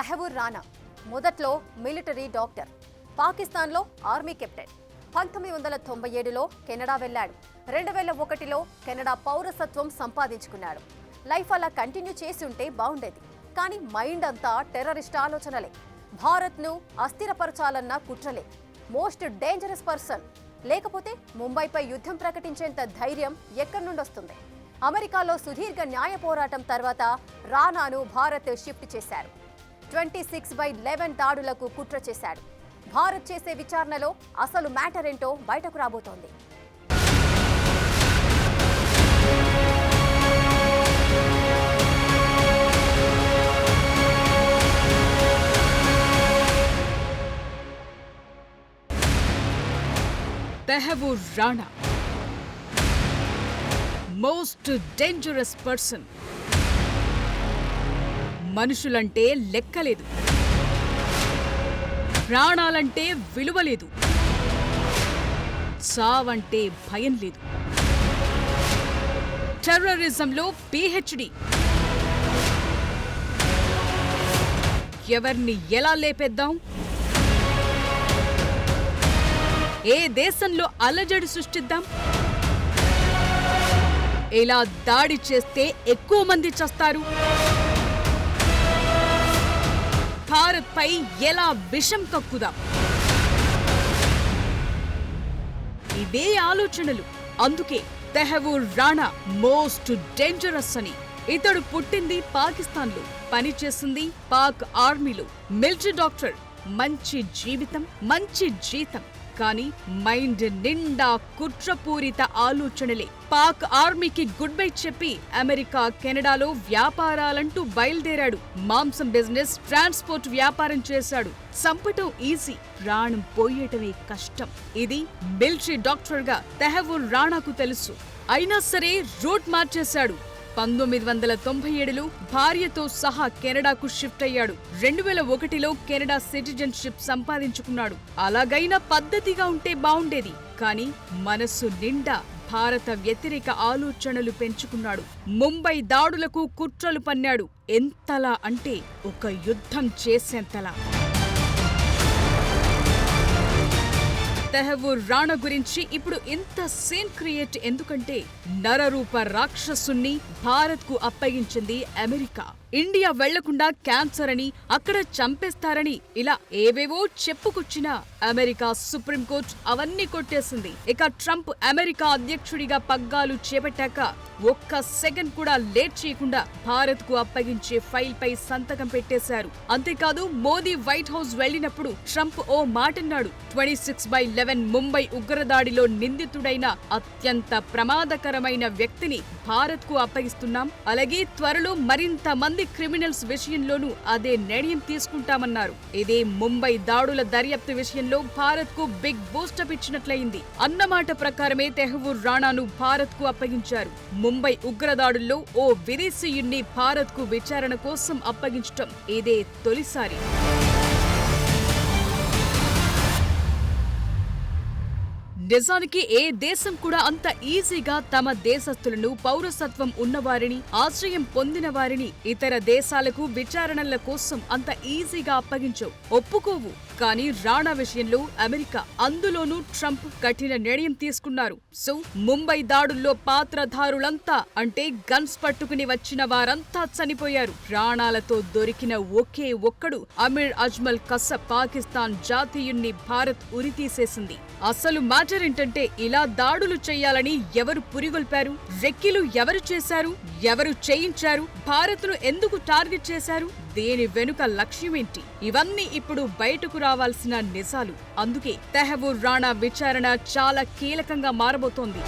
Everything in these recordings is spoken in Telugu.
తహవూర్ రానా మొదట్లో మిలిటరీ డాక్టర్, పాకిస్తాన్లో ఆర్మీ కెప్టెన్. 1997లో కెనడా వెళ్లాడు. 2001లో కెనడా పౌరసత్వం సంపాదించుకున్నాడు. లైఫ్ అలా కంటిన్యూ చేసి ఉంటే బాగుండేది. కానీ మైండ్ అంతా టెర్రరిస్ట్ ఆలోచనలే. భారత్ను అస్థిరపరచాలన్న కుట్రలే. Most dangerous person. లేకపోతే ముంబైపై యుద్ధం ప్రకటించేంత ధైర్యం ఎక్కడి నుండొస్తుంది? అమెరికాలో సుదీర్ఘ న్యాయ పోరాటం తర్వాత రానాను భారత్ షిఫ్ట్ చేశారు. 26/11 దాడులకు కుట్ర చేశాడు. భారత్ చేసే విచారణలో అసలు మ్యాటర్ ఏంటో బయటకు రాబోతోంది. Tahawwur Rana most dangerous person. మనుషులంటే లెక్కలేదు, ప్రాణాలంటే విలువలేదు, చావంటే భయం లేదు. టెర్రరిజంలో PhD. ఎవర్ని ఎలా లేపేద్దాం, ఏ దేశంలో అలజడి సృష్టిద్దాం, ఎలా దాడి చేస్తే ఎక్కువ మంది చస్తారు, భారత్ పై ఎలా విషం కక్కుదాం, ఇవే ఆలోచనలు. అందుకే తహవూర్ రానా మోస్ట్ డేంజరస్ అని. ఇతడు పుట్టింది పాకిస్తాన్లో, పనిచేసింది పాక్ ఆర్మీలో, మిలిటరీ డాక్టర్. మంచి జీవితం, మంచి జీతం. కానీ మైండ్ నిండా కుట్రపూరిత ఆలోచనలే. పాక్ ఆర్మీకి గుడ్ బై చెప్పి అమెరికా, కెనడాలో వ్యాపారాలంటూ బయలుదేరాడు. మాంసం బిజినెస్, ట్రాన్స్పోర్ట్ వ్యాపారం చేశాడు. చంపటం ఈజీ, ప్రాణం పోయేయటమే కష్టం. ఇది మిలిటరీ డాక్టర్గా తహవూర్ రానాకు తెలుసు. అయినా సరే రూట్ మార్చేశాడు. 1997లో భార్యతో సహా కెనడాకు షిఫ్ట్ అయ్యాడు. 2001లో కెనడా సిటిజన్షిప్ సంపాదించుకున్నాడు. అలాగైనా పద్ధతిగా ఉంటే బావుండేది. కానీ మనస్సు నిండా భారత వ్యతిరేక ఆలోచనలు పెంచుకున్నాడు. ముంబై దాడులకు కుట్రలు పన్నాడు. ఎంతలా అంటే ఒక యుద్ధం చేసేంతలా. తహవూర్ రానా గురించి ఇప్పుడు ఇంత సీన్ క్రియేట్ ఎందుకంటే నరరూప రాక్షసుణ్ణి భారత్కు అప్పగించింది అమెరికా. ఇండియా వెళ్లకుండా క్యాన్సర్ అని, అక్కడ చంపేస్తారని ఇలా ఏవేవో చెప్పుకొచ్చినా అమెరికా సుప్రీంకోర్టు అవన్నీ కొట్టేసింది. ఇక ట్రంప్ అమెరికా అధ్యక్షుడిగా పగ్గాలు చేపట్టాక ఒక్క సెకండ్ కూడా లేట్ చేయకుండా భారత్కు అప్పగించే ఫైల్ పై సంతకం పెట్టేశారు. అంతేకాదు మోదీ వైట్ హౌస్ వెళ్లినప్పుడు ట్రంప్ ఓ మాటన్నాడు. 26/11 ముంబై ఉగ్రదాడిలో నిందితుడైన అత్యంత ప్రమాదకరమైన వ్యక్తిని భారత్కు అప్పగిస్తున్నాం. అలాగే త్వరలో మరింత మంది క్రిమినల్స్ విషయంలోనూ అదే నిర్ణయం తీసుకుంటామన్నారు. ఇదే ముంబై దాడుల దర్యాప్తు విషయంలో భారత్కు బిగ్ బూస్టప్ ఇచ్చినట్లయింది. అన్నమాట ప్రకారమే తహవూర్ రానాను భారత్కు అప్పగించారు. ముంబై ఉగ్రదాడుల్లో ఓ విదేశీయుణ్ణి భారత్కు విచారణ కోసం అప్పగించటం ఇదే తొలిసారి. నిజానికి ఏ దేశం కూడా అంత ఈజీగా తమ దేశస్థులను, పౌరసత్వం ఉన్నవారిని, ఆశ్రయం పొందిన వారిని ఇతర దేశాలకు విచారణల కోసం అంత ఈజీగా అప్పగించవు, ఒప్పుకోవు. కానీ రాణా విషయంలో అమెరికా, అందులోనూ ట్రంప్ కఠిన నిర్ణయం తీసుకున్నారు. సో ముంబై దాడుల్లో పాత్రధారులంతా, అంటే గన్స్ పట్టుకుని వచ్చిన వారంతా చనిపోయారు. ప్రాణాలతో దొరికిన ఒకే ఒక్కడు అమీర్ అజ్మల్ కసబ్. పాకిస్తాన్ జాతీయుణ్ణి భారత్ ఉరితీసేసింది. అసలు మ్యాటర్ ఏంటంటే ఇలా దాడులు చేయాలని ఎవరు పురిగొల్పారు? రెక్కిలు ఎవరు చేశారు? ఎవరు చేయించారు? భారత్ను ఎందుకు టార్గెట్ చేశారు? దేని వెనుక లక్ష్యమేంటి? ఇవన్నీ ఇప్పుడు బయటకు రావాల్సిన నిజాలు. అందుకే తహవూర్ రానా విచారణ చాలా కీలకంగా మారబోతోంది.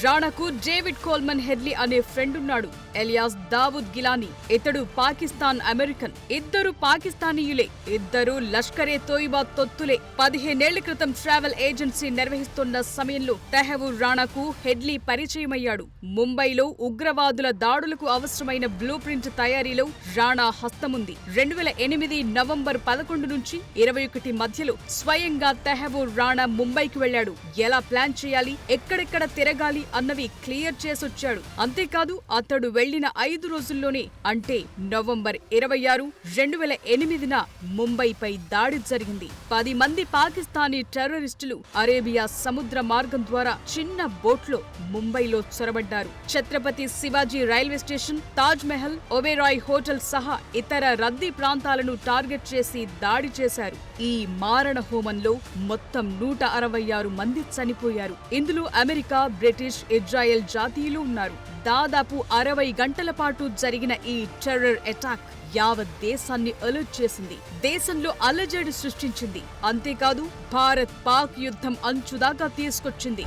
రానాకు డేవిడ్ కోల్మన్ హెడ్లీ అనే ఫ్రెండ్ ఉన్నాడు, ఎలియాస్ దావూద్ గిలానీ. ఇతడు పాకిస్తాన్ అమెరికన్. ఇద్దరు పాకిస్తానీయులే. ఇద్దరు లష్కరే తోయిబా తొత్తులే. 15 ఏళ్ల క్రితం ట్రావెల్ ఏజెన్సీ నిర్వహిస్తున్న సమయంలో తహవూర్ రానాకు హెడ్లీ పరిచయమయ్యాడు. ముంబైలో ఉగ్రవాదుల దాడులకు అవసరమైన బ్లూ ప్రింట్ తయారీలో రానా హస్తముంది. 2008 నవంబర్ 11 నుంచి 21 మధ్యలో స్వయంగా తహవూర్ రానా ముంబైకి వెళ్లాడు. ఎలా ప్లాన్ చేయాలి, ఎక్కడెక్కడ తిరగాలి అన్నవి క్లియర్ చేసొచ్చాడు. అంతేకాదు అతడు వెళ్లిన 5 రోజుల్లోనే అంటే నవంబర్ 26, 2008న ముంబైపై దాడి జరిగింది. 10 మంది పాకిస్తానీ టెర్రరిస్టులు అరేబియా సముద్ర మార్గం ద్వారా చిన్న బోట్లో ముంబైలో చొరబడ్డారు. Chhatrapati Shivaji railway station, Taj Mahal, Oberoi hotel సహా ఇతర రద్దీ ప్రాంతాలను టార్గెట్ చేసి దాడి చేశారు. ఈ మారణ హోమంలో మొత్తం 166 మంది చనిపోయారు. ఇందులో అమెరికా, బ్రిటిష్, ఇజ్రాయెల్ జాతీయులు ఉన్నారు. దాదాపు 60 గంటల పాటు జరిగిన ఈ టెర్రర్ అటాక్ యావత్ దేశాన్ని అలర్ట్ చేసింది. దేశంలో అలజడి సృష్టించింది. అంతేకాదు భారత్ పాక్ యుద్ధం అంచుదాకా తీసుకొచ్చింది.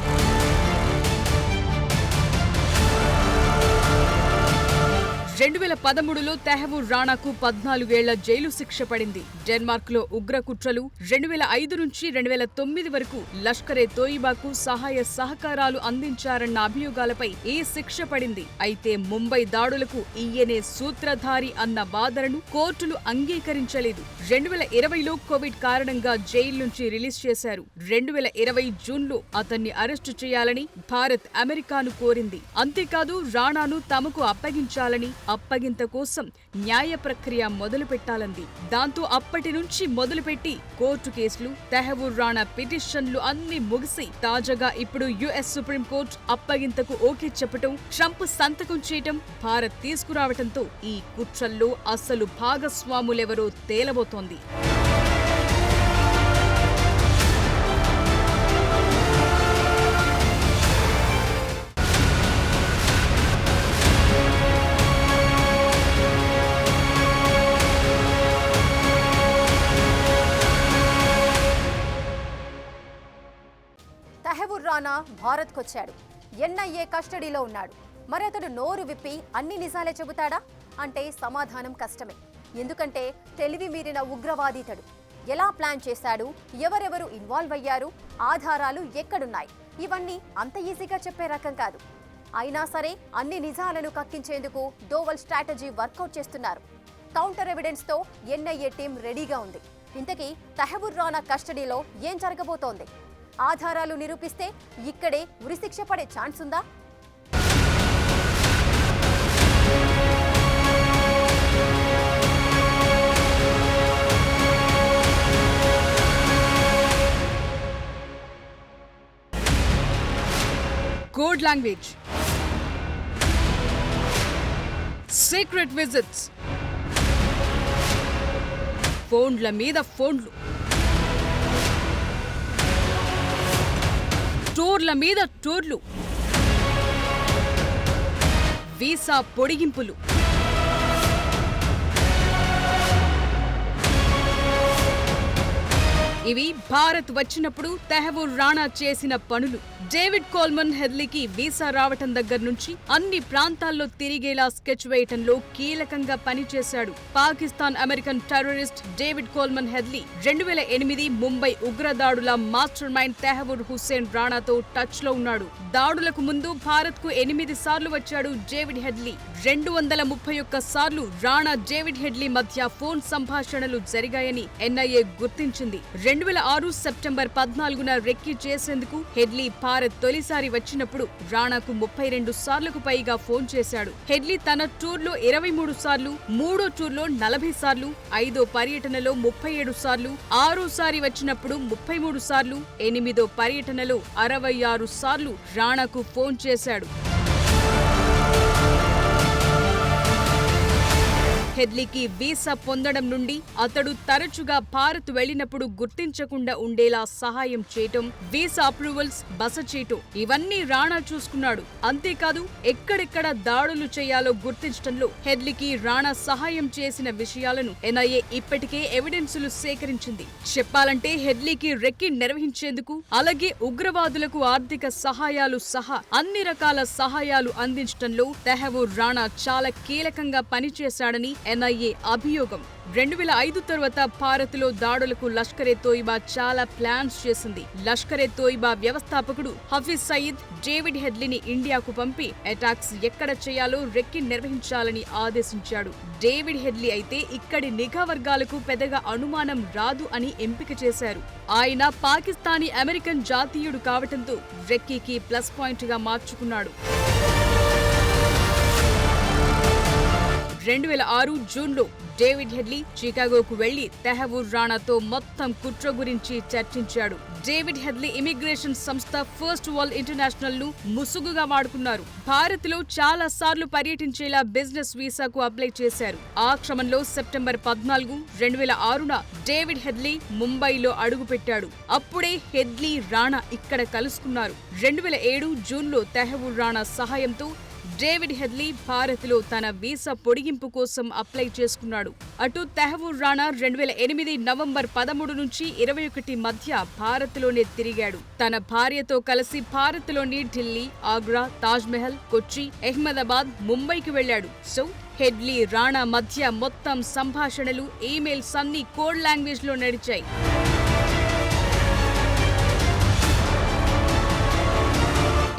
2013లో తైమూర్ రాణాకు 14 ఏళ్ల జైలు శిక్ష పడింది. డెన్మార్క్లో ఉగ్ర కుట్రలు, 2005 నుంచి 2009 వరకు లష్కరే తోయిబాకు సహాయ సహకారాలు అందించారన్న అభియోగాలపై ఈ శిక్ష పడింది. అయితే ముంబై దాడులకు ఈయనే సూత్రధారి అన్న వాదనను కోర్టులు అంగీకరించలేదు. 2020లో కోవిడ్ కారణంగా జైలు నుంచి రిలీజ్ చేశారు. 2020 జూన్లో అతన్ని అరెస్టు చేయాలని భారత్ అమెరికాను కోరింది. అంతేకాదు రాణాను తమకు అప్పగించాలని, అప్పగింత కోసం న్యాయ ప్రక్రియ మొదలు పెట్టాలంది. దాంతో అప్పటి నుంచి మొదలుపెట్టి కోర్టు కేసులు, తైమూర్ రాణా పిటిషన్లు అన్ని ముగిసి తాజాగా ఇప్పుడు యుఎస్ సుప్రీంకోర్టు అప్పగింతకు ఓకే చెప్పటం, ట్రంప్ సంతకం చేయటం, భారత్ తీసుకురావటంతో ఈ కుట్రల్లో అసలు భాగస్వాములెవరో తేలబోతోంది. తైమూర్ రాణా భారత్కొచ్చాడు. ఎన్ఐఏ కస్టడీలో ఉన్నాడు. మరి అతడు నోరు విప్పి అన్ని నిజాలే చెబుతాడా అంటే సమాధానం కష్టమే. ఎందుకంటే తెలివి మీరిన ఉగ్రవాదీతడు. ఎలా ప్లాన్ చేశాడు, ఎవరెవరు ఇన్వాల్వ్ అయ్యారు, ఆధారాలు ఎక్కడున్నాయి, ఇవన్నీ అంత ఈజీగా చెప్పే రకం కాదు. అయినా సరే అన్ని నిజాలను కక్కించేందుకు దోవల్ స్ట్రాటజీ వర్కౌట్ చేస్తున్నారు. కౌంటర్ ఎవిడెన్స్తో ఎన్ఐఏ టీం రెడీగా ఉంది. ఇంతకీ తైమూర్ రాణా కస్టడీలో ఏం జరగబోతోంది? ఆధారాలు నిరూపిస్తే ఇక్కడే ఉరిశిక్ష పడే ఛాన్స్ ఉందా? కోడ్ లాంగ్వేజ్, సీక్రెట్ విజిట్స్, ఫోన్ల మీద ఫోన్లు, టూర్ల మీద టూర్లు, వీసా పొడిగింపులు, ఇవి భారత్ వచ్చినప్పుడు తైమూర్ రాణా చేసిన పనులు. డేవిడ్ కోల్మన్ హెడ్లీకి వీసా రావటం దగ్గర నుంచి అన్ని ప్రాంతాల్లో తిరిగేలా స్కెచ్ వేయటంలో కీలకంగా పనిచేశాడు. Pakistan American terrorist David Coleman Headley 2008 Mumbai ఉగ్రదాడుల మాస్టర్ మైండ్ తైమూర్ హుస్సేన్ రాణాతో టచ్ లో ఉన్నాడు. దాడులకు ముందు భారత్ కు 8 సార్లు వచ్చాడు డేవిడ్ హెడ్లీ. 231 సార్లు రాణా డేవిడ్ హెడ్లీ మధ్య ఫోన్ సంభాషణలు జరిగాయని ఎన్ఐఏ గుర్తించింది. 2006 సెప్టెంబర్ 14న రెక్కీ చేసేందుకు హెడ్లీ భారత్ తొలిసారి వచ్చినప్పుడు రాణాకు 32 సార్లకు పైగా ఫోన్ చేశాడు. హెడ్లీ తన టూర్లో 23 సార్లు, మూడో టూర్లో 40 సార్లు, 5వ పర్యటనలో 37 సార్లు, 6ఓసారి వచ్చినప్పుడు 33 సార్లు, 8వ పర్యటనలో 66 సార్లు రాణాకు ఫోన్ చేశాడు. హెడ్లీకి వీసా పొందడం నుండి అతడు తరచుగా భారత్ వెళ్లినప్పుడు గుర్తించకుండా ఉండేలా సహాయం చేయటం, వీసా అప్రూవల్స్, బస చేయటం ఇవన్నీ రాణా చూసుకున్నాడు. అంతేకాదు ఎక్కడెక్కడ దాడులు చేయాలో గుర్తించడంలో హెడ్లీకి రాణా సహాయం చేసిన విషయాలను ఎన్ఐఏ ఇప్పటికే ఎవిడెన్సులు సేకరించింది. చెప్పాలంటే హెడ్లీకి రెక్కీ నిర్వహించేందుకు, అలాగే ఉగ్రవాదులకు ఆర్థిక సహాయాలు సహా అన్ని రకాల సహాయాలు అందించడంలో తైమూర్ రాణా చాలా కీలకంగా పనిచేశాడని ఎన్ఐఏ అభియోగం. 2005 తర్వాత భారత్లో దాడులకు లష్కర్-ఎ-తోయిబా చాలా ప్లాన్స్ చేసింది. లష్కర్-ఎ-తోయిబా వ్యవస్థాపకుడు హఫీజ్ సయీద్ డేవిడ్ హెడ్లీని ఇండియాకు పంపి అటాక్స్ ఎక్కడ చేయాలో రెక్కి నిర్వహించాలని ఆదేశించాడు. డేవిడ్ హెడ్లీ అయితే ఇక్కడి నిఘా వర్గాలకు పెద్దగా అనుమానం రాదు అని ఎంపిక చేశారు. ఆయన పాకిస్తానీ అమెరికన్ జాతీయుడు కావటంతో రెక్కీకి ప్లస్ పాయింట్ గా మార్చుకున్నాడు. 2006 జూన్లో డేవిడ్ హెడ్లీ చికాగోకు వెళ్లి తెహవూర్ రాణాతో మొత్తం కుట్ర గురించి చర్చించాడు. డేవిడ్ హెడ్లీ ఇమిగ్రేషన్ సంస్థ ఫస్ట్ వరల్డ్ ఇంటర్నేషనల్ ను ముసుగుగా వాడుకున్నారు. భారత్ లో చాలా సార్లు పర్యటించేలా బిజినెస్ వీసాకు అప్లై చేశారు. ఆ క్రమంలో సెప్టెంబర్ 14, 2006న డేవిడ్ హెడ్లీ ముంబైలో అడుగుపెట్టాడు. అప్పుడే హెడ్లీ రాణా ఇక్కడ కలుసుకున్నారు. 2007 జూన్లో తెహవూర్ రాణా సహాయంతో డేవిడ్ హెడ్లీ భారత్లో తన వీసా పొడిగింపు కోసం అప్లై చేసుకున్నాడు. అటు తెహవూర్ రాణా 2008 నవంబర్ 13 నుంచి 21 మధ్య భారత్లోనే తిరిగాడు. తన భార్యతో కలిసి భారత్లోని ఢిల్లీ, ఆగ్రా, తాజ్మహల్, కొచ్చి, అహ్మదాబాద్, ముంబైకి వెళ్లాడు. సో హెడ్లీ రాణా మధ్య మొత్తం సంభాషణలు, ఈమెయిల్స్ అన్ని కోడ్ లాంగ్వేజ్ లో నడిచాయి.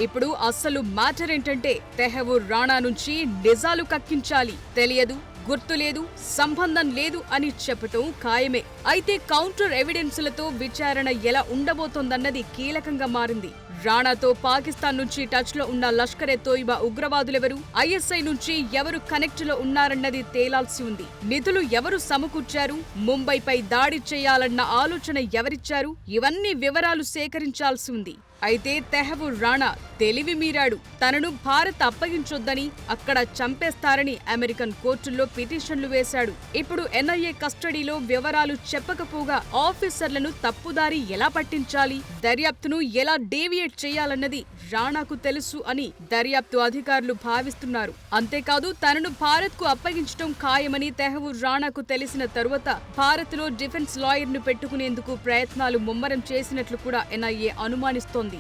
ఇప్పుడు అసలు మ్యాటర్ ఏంటంటే తెహవూర్ రాణా నుంచి నిజాలు కక్కించాలి. తెలియదు, గుర్తులేదు, సంబంధం లేదు అని చెప్పటం ఖాయమే. అయితే కౌంటర్ ఎవిడెన్స్లతో విచారణ ఎలా ఉండబోతోందన్నది కీలకంగా మారింది. రాణాతో పాకిస్తాన్ నుంచి టచ్ లో ఉన్న లష్కర్-ఎ-తోయిబా ఉగ్రవాదులెవరు, ఐఎస్ఐ నుంచి ఎవరు కనెక్ట్ లో ఉన్నారన్నది తేలాల్సి ఉంది. నిధులు ఎవరు సమకూర్చారు, ముంబైపై దాడి చేయాలన్న ఆలోచన ఎవరిచ్చారు, ఇవన్నీ వివరాలు సేకరించాల్సి ఉంది. అయితే తెహవూర్ రాణా తెలివి మీరాడు. తనను భారత్ అప్పగించొద్దని, అక్కడ చంపేస్తారని అమెరికన్ కోర్టుల్లో పిటిషన్లు వేశాడు. ఇప్పుడు ఎన్ఐఏ కస్టడీలో వివరాలు చెప్పకపోగా ఆఫీసర్లను తప్పుదారి ఎలా పట్టించాలి, దర్యాప్తును ఎలా డేవియేట్ చేయాలన్నది రాణాకు తెలుసు అని దర్యాప్తు అధికారులు భావిస్తున్నారు. అంతేకాదు తనను భారత్ కు అప్పగించడం ఖాయమని తెహవూర్ రాణాకు తెలిసిన తరువాత భారత్ లో డిఫెన్స్ లాయర్ ను పెట్టుకునేందుకు ప్రయత్నాలు ముమ్మరం చేసినట్లు కూడా ఎన్ఐఏ అనుమానిస్తోంది.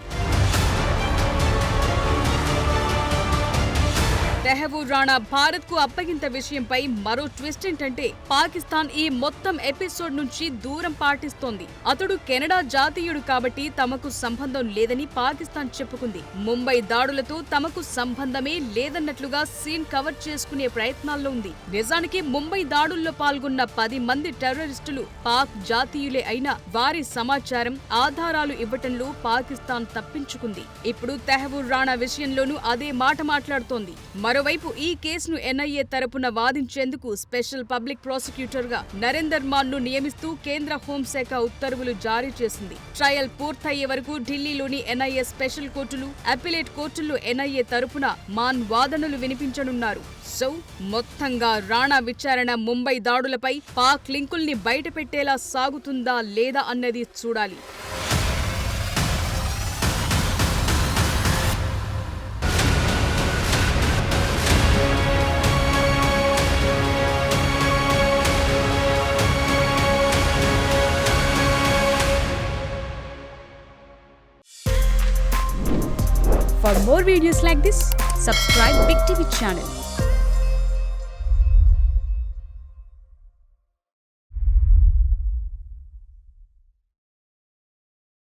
తెహవూర్ రాణా భారత్ కు అప్పగింత విషయంపై మరో ట్విస్ట్ ఏంటంటే పాకిస్తాన్ ఈ మొత్తం ఎపిసోడ్ నుంచి దూరం పాటిస్తోంది. అతడు కెనడా జాతీయుడు కాబట్టి తమకు సంబంధం లేదని పాకిస్తాన్ చెప్పుకుంది. ముంబై దాడులతో తమకు సంబంధమే లేదన్నట్లుగా సీన్ కవర్ చేసుకునే ప్రయత్నాల్లో ఉంది. నిజానికి ముంబై దాడుల్లో పాల్గొన్న 10 మంది టెర్రరిస్టులు పాక్ జాతీయులే అయినా వారి సమాచారం, ఆధారాలు ఇవ్వటంలో పాకిస్తాన్ తప్పించుకుంది. ఇప్పుడు తెహవూర్ రాణా విషయంలోనూ అదే మాట మాట్లాడుతోంది. మరోవైపు ఈ కేసును ఎన్ఐఏ తరపున వాదించేందుకు స్పెషల్ పబ్లిక్ ప్రాసిక్యూటర్ గా నరేందర్ మాన్ ను నియమిస్తూ కేంద్ర హోంశాఖ ఉత్తర్వులు జారీ చేసింది. ట్రయల్ పూర్తయ్యే వరకు ఢిల్లీలోని ఎన్ఐఏ స్పెషల్ కోర్టులు, అపిలేట్ కోర్టుల్లో ఎన్ఐఏ తరపున మాన్ వాదనలు వినిపించనున్నారు. సో మొత్తంగా రాణా విచారణ ముంబై దాడులపై పాక్ లింకుల్ని బయటపెట్టేలా సాగుతుందా లేదా అన్నది చూడాలి. For more videos like this, subscribe Big TV channel.